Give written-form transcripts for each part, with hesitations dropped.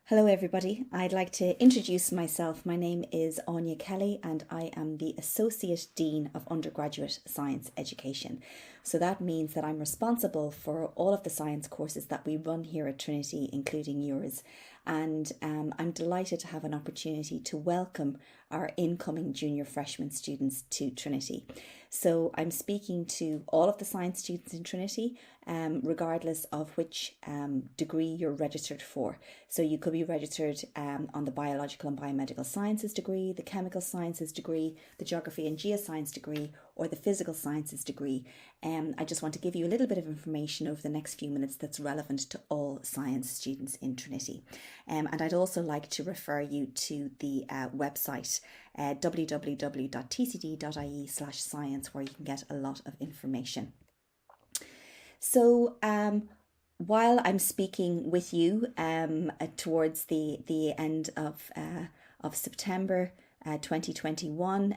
Hello everybody, I'd like to introduce myself. My name is Anya Kelly and I am the Associate Dean of Undergraduate Science Education. So that means that I'm responsible for all of the science courses that we run here at Trinity, including yours. And I'm delighted to have an opportunity to welcome our incoming junior freshman students to Trinity. So I'm speaking to all of the science students in Trinity, regardless of which degree you're registered for. So you could be registered on the biological and biomedical sciences degree, the chemical sciences degree, the geography and geoscience degree, or the physical sciences degree. I just want to give you a little bit of information over the next few minutes that's relevant to all science students in Trinity. And I'd also like to refer you to the website www.tcd.ie/science, where you can get a lot of information. So while I'm speaking with you towards the end of September 2021,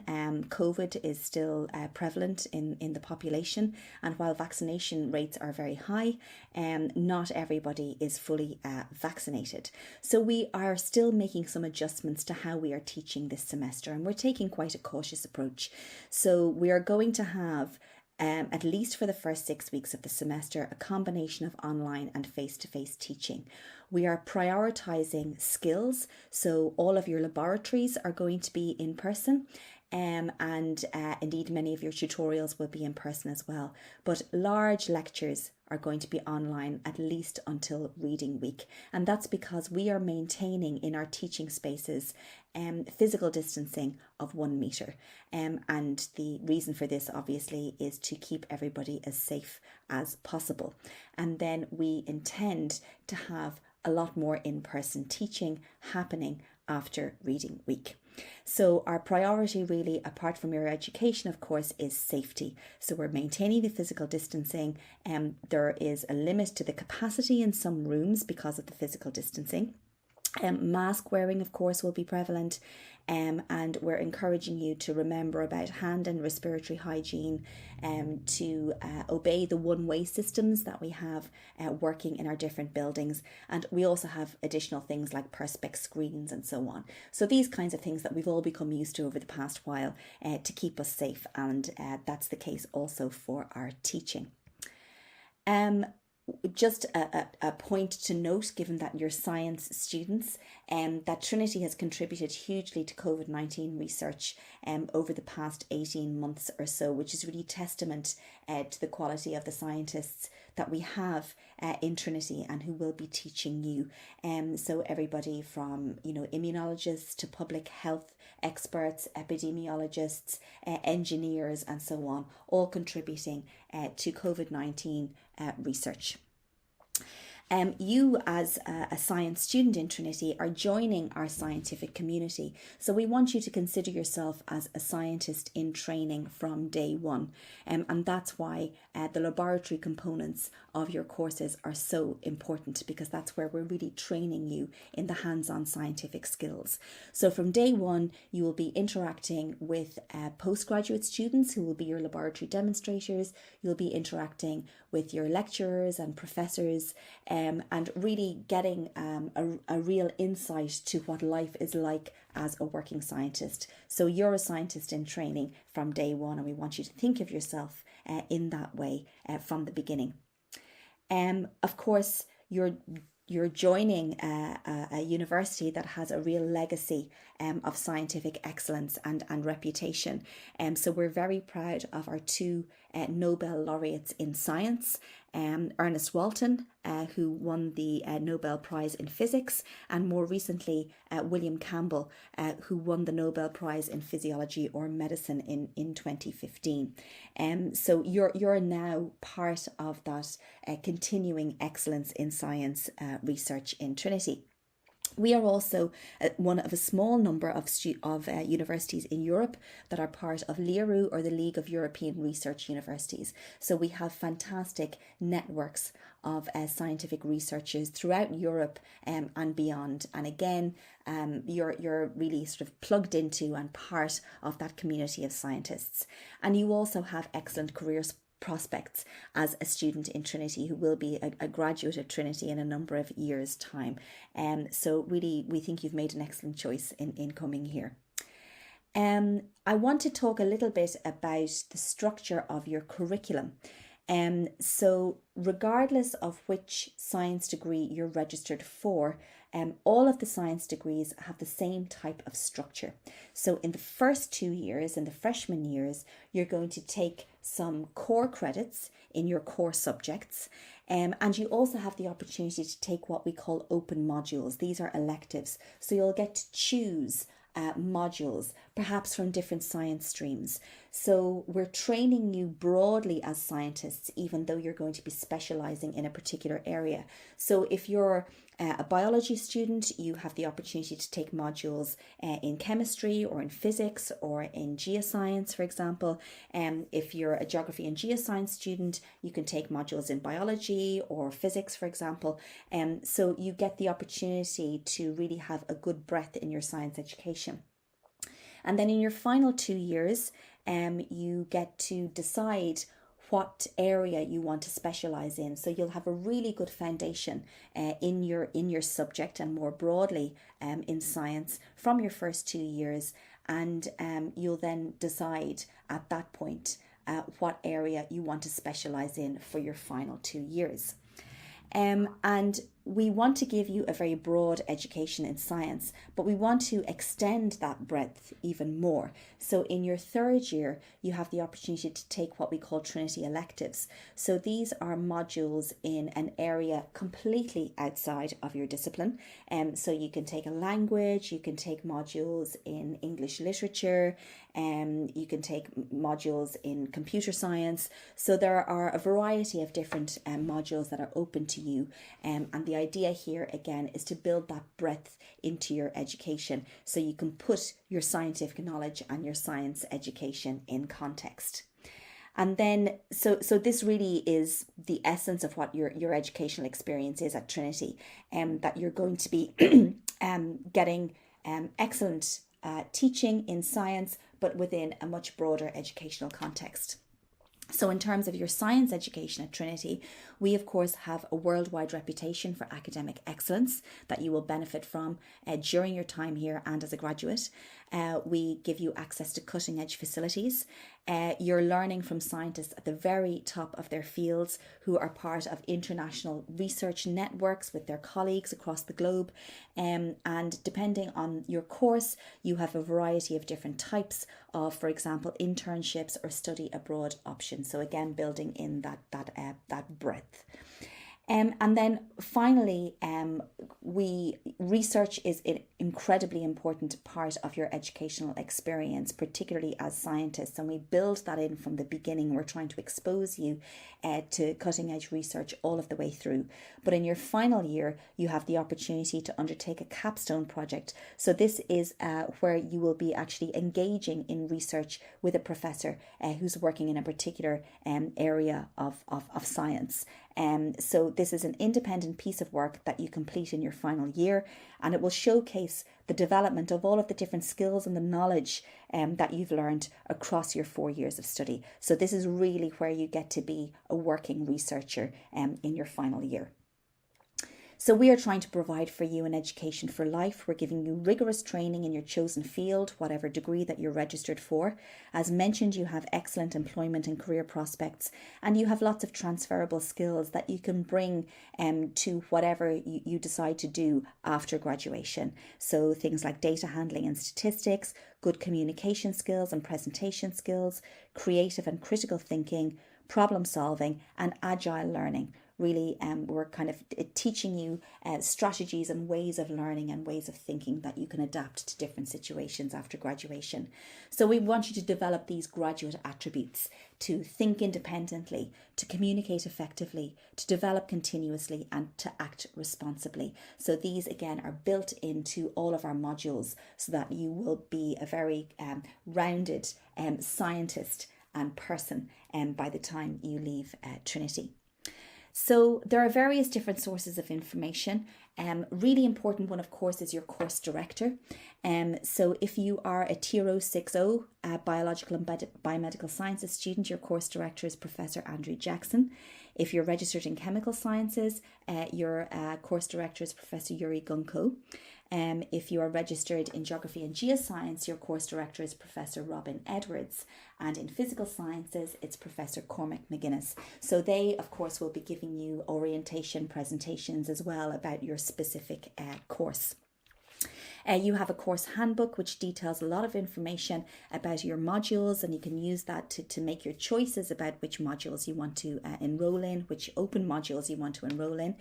COVID is still prevalent in the population, and while vaccination rates are very high, not everybody is fully vaccinated. So we are still making some adjustments to how we are teaching this semester, and we're taking quite a cautious approach. So we are going to have at least for the first 6 weeks of the semester, a combination of online and face-to-face teaching. We are prioritising skills, so all of your laboratories are going to be in person, and indeed many of your tutorials will be in person as well. But large lectures are going to be online at least until reading week, and that's because we are maintaining in our teaching spaces physical distancing of 1 metre, and the reason for this obviously is to keep everybody as safe as possible. And then we intend to have a lot more in-person teaching happening after reading week. So our priority really, apart from your education, of course, is safety. So we're maintaining the physical distancing. There is a limit to the capacity in some rooms because of the physical distancing. Mask wearing, of course, will be prevalent, and we're encouraging you to remember about hand and respiratory hygiene, to obey the one-way systems that we have working in our different buildings. And we also have additional things like perspex screens and so on. So these kinds of things that we've all become used to over the past while to keep us safe, and that's the case also for our teaching. Just a point to note, given that you're science students, that Trinity has contributed hugely to COVID-19 research over the past 18 months or so, which is really testament to the quality of the scientists that we have in Trinity and who will be teaching you. So everybody from, immunologists to public health experts, epidemiologists, engineers and so on, all contributing to COVID-19 research. You as a science student in Trinity are joining our scientific community. So we want you to consider yourself as a scientist in training from day one. And that's why the laboratory components of your courses are so important, because that's where we're really training you in the hands-on scientific skills. So from day one, you will be interacting with postgraduate students who will be your laboratory demonstrators. You'll be interacting with your lecturers and professors, and really getting a real insight to what life is like as a working scientist. So you're a scientist in training from day one, and we want you to think of yourself in that way from the beginning. Of course, you're joining a university that has a real legacy of scientific excellence and reputation. So we're very proud of our 2 Nobel laureates in science, Ernest Walton, who won the Nobel Prize in Physics, and more recently William Campbell, who won the Nobel Prize in Physiology or Medicine in 2015. So you're now part of that continuing excellence in science research in Trinity. We are also one of a small number of universities in Europe that are part of LERU, or the League of European Research Universities. So we have fantastic networks of scientific researchers throughout Europe and beyond. And again, you're really sort of plugged into and part of that community of scientists. And you also have excellent career prospects as a student in Trinity, who will be a graduate at Trinity in a number of years' time. So really, we think you've made an excellent choice in coming here. I want to talk a little bit about the structure of your curriculum. So regardless of which science degree you're registered for, all of the science degrees have the same type of structure. So in the first 2 years, in the freshman years, you're going to take some core credits in your core subjects. And you also have the opportunity to take what we call open modules. These are electives. So you'll get to choose modules, perhaps from different science streams. So we're training you broadly as scientists, even though you're going to be specializing in a particular area. So if you're a biology student, you have the opportunity to take modules in chemistry or in physics or in geoscience, for example. If you're a geography and geoscience student, you can take modules in biology or physics, for example. So you get the opportunity to really have a good breadth in your science education. And then in your final 2 years, you get to decide what area you want to specialize in. So you'll have a really good foundation in your subject and more broadly in science from your first 2 years. And you'll then decide at that point what area you want to specialize in for your final 2 years. And we want to give you a very broad education in science, but we want to extend that breadth even more. So in your third year, you have the opportunity to take what we call Trinity Electives. So these are modules in an area completely outside of your discipline. So you can take a language, you can take modules in English literature, you can take modules in computer science. So there are a variety of different modules that are open to you, and the idea here again is to build that breadth into your education so you can put your scientific knowledge and your science education in context. And then, so this really is the essence of what your educational experience is at Trinity, that you're going to be getting excellent teaching in science, but within a much broader educational context. So in terms of your science education at Trinity, we of course have a worldwide reputation for academic excellence that you will benefit from during your time here and as a graduate. We give you access to cutting edge facilities. You're learning from scientists at the very top of their fields who are part of international research networks with their colleagues across the globe. And depending on your course, you have a variety of different types of, for example, internships or study abroad options. So again, building in that breadth. And then finally, research is an incredibly important part of your educational experience, particularly as scientists. And we build that in from the beginning. We're trying to expose you to cutting edge research all of the way through. But in your final year, you have the opportunity to undertake a capstone project. So this is where you will be actually engaging in research with a professor who's working in a particular area of science. So this is an independent piece of work that you complete in your final year, and it will showcase the development of all of the different skills and the knowledge that you've learned across your 4 years of study. So this is really where you get to be a working researcher in your final year. So we are trying to provide for you an education for life. We're giving you rigorous training in your chosen field, whatever degree that you're registered for. As mentioned, you have excellent employment and career prospects, and you have lots of transferable skills that you can bring to whatever you decide to do after graduation. So things like data handling and statistics, good communication skills and presentation skills, creative and critical thinking, problem solving, and agile learning. Really, we're kind of teaching you strategies and ways of learning and ways of thinking that you can adapt to different situations after graduation. So we want you to develop these graduate attributes: to think independently, to communicate effectively, to develop continuously, and to act responsibly. So these again are built into all of our modules so that you will be a very rounded scientist and person by the time you leave Trinity. So there are various different sources of information. Really important one, of course, is your course director. So if you are a Tier 060 Biological and Biomedical Sciences student, your course director is Professor Andrew Jackson. If you're registered in Chemical Sciences, your course director is Professor Yuri Gunko. If you are registered in Geography and Geoscience, your course director is Professor Robin Edwards. And in Physical Sciences, it's Professor Cormac McGuinness. So they, of course, will be giving you orientation presentations as well about your specific course. You have a course handbook which details a lot of information about your modules, and you can use that to make your choices about which modules you want to enroll in, which open modules you want to enroll in.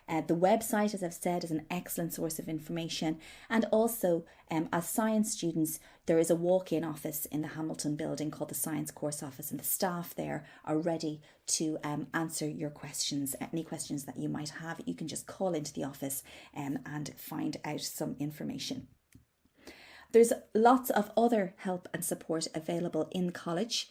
The website, as I've said, is an excellent source of information. And also, as science students, there is a walk-in office in the Hamilton building called the Science Course Office, and the staff there are ready to answer your questions, any questions that you might have. You can just call into the office and find out some information. There's lots of other help and support available in college.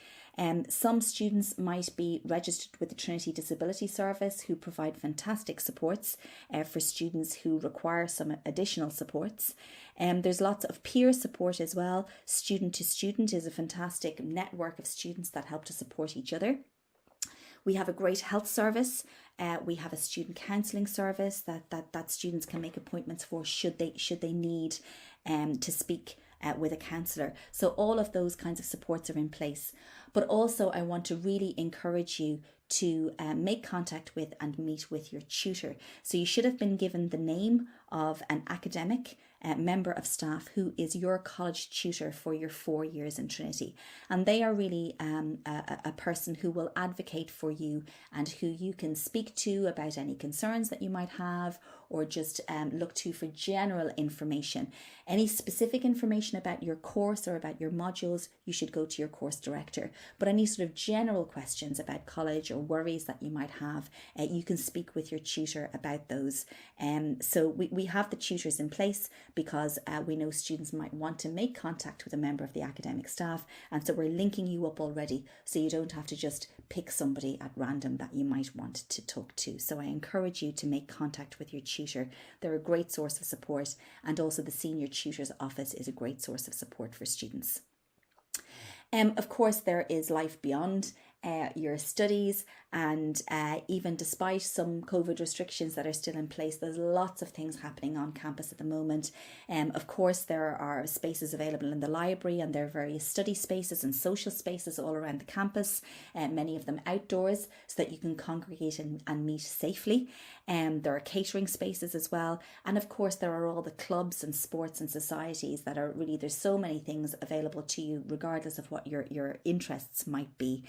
Some students might be registered with the Trinity Disability Service, who provide fantastic supports for students who require some additional supports. There's lots of peer support as well. Student to Student is a fantastic network of students that help to support each other. We have a great health service. We have a student counselling service that students can make appointments for should they need to speak with a counsellor. So all of those kinds of supports are in place. But also I want to really encourage you to make contact with and meet with your tutor. So you should have been given the name of an academic member of staff who is your college tutor for your 4 years in Trinity. And they are really a person who will advocate for you and who you can speak to about any concerns that you might have, or just look to for general information. Any specific information about your course or about your modules, you should go to your course director. But any sort of general questions about college or worries that you might have, you can speak with your tutor about those. So we have the tutors in place because we know students might want to make contact with a member of the academic staff, and so we're linking you up already, so you don't have to just pick somebody at random that you might want to talk to. So I encourage you to make contact with your tutor. They're a great source of support, and also the Senior Tutor's Office is a great source of support for students. Of course, there is life beyond your studies, and even despite some COVID restrictions that are still in place, there's lots of things happening on campus at the moment. Of course, there are spaces available in the library, and there are various study spaces and social spaces all around the campus, many of them outdoors, so that you can congregate and meet safely. There are catering spaces as well, and of course there are all the clubs and sports and societies that are really, there's so many things available to you regardless of what your interests might be.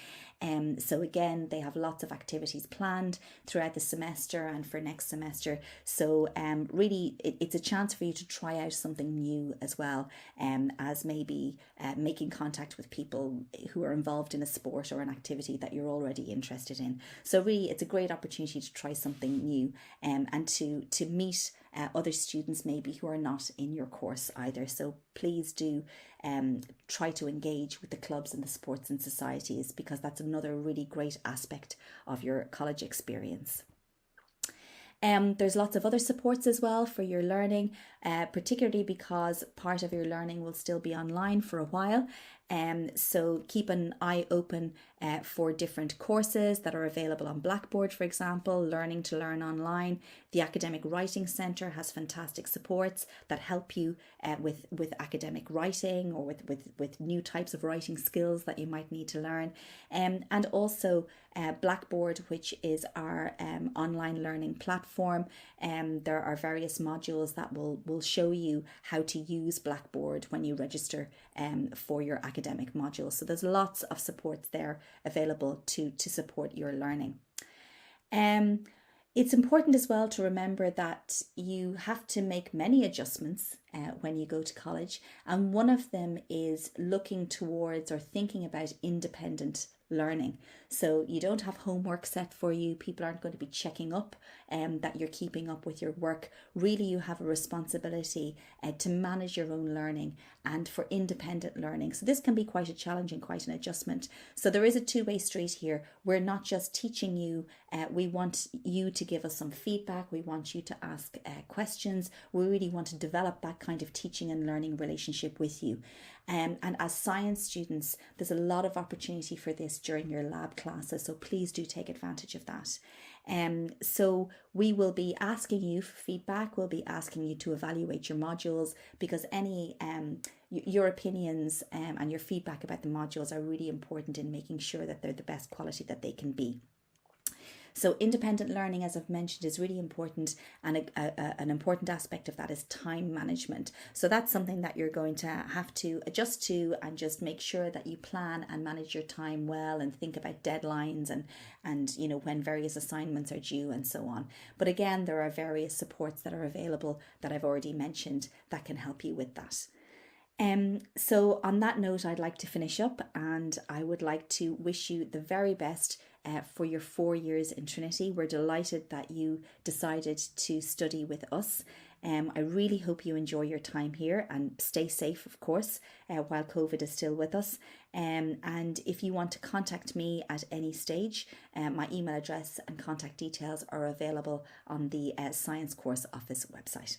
So again, they have lots of activities planned throughout the semester and for next semester. So really it's a chance for you to try out something new as well, as maybe making contact with people who are involved in a sport or an activity that you're already interested in. So really it's a great opportunity to try something new and to meet other students maybe who are not in your course either. So please do try to engage with the clubs and the sports and societies, because that's another really great aspect of your college experience. There's lots of other supports as well for your learning, particularly because part of your learning will still be online for a while. So keep an eye open for different courses that are available on Blackboard, for example, Learning to Learn Online. The Academic Writing Centre has fantastic supports that help you with academic writing, or with new types of writing skills that you might need to learn. And also Blackboard, which is our online learning platform. There are various modules that will show you how to use Blackboard when you register for your academic modules. So there's lots of supports there available to support your learning. It's important as well to remember that you have to make many adjustments when you go to college. And one of them is looking towards or thinking about independent learning. So you don't have homework set for you. People aren't going to be checking up that you're keeping up with your work. Really, you have a responsibility to manage your own learning and for independent learning. So this can be quite a challenge and quite an adjustment. So there is a two-way street here. We're not just teaching you. We want you to give us some feedback. We want you to ask questions. We really want to develop that kind of teaching and learning relationship with you. And as science students, there's a lot of opportunity for this during your lab classes. So please do take advantage of that. So we will be asking you for feedback. We'll be asking you to evaluate your modules, because any your opinions and your feedback about the modules are really important in making sure that they're the best quality that they can be. So independent learning, as I've mentioned, is really important, and an important aspect of that is time management. So that's something that you're going to have to adjust to, and just make sure that you plan and manage your time well, and think about deadlines and you know, when various assignments are due and so on. But again, there are various supports that are available that I've already mentioned that can help you with that. So on that note, I'd like to finish up, and I would like to wish you the very best for your 4 years in Trinity. We're delighted that you decided to study with us. I really hope you enjoy your time here, and stay safe, of course, while COVID is still with us. And if you want to contact me at any stage, my email address and contact details are available on the Science Course Office website.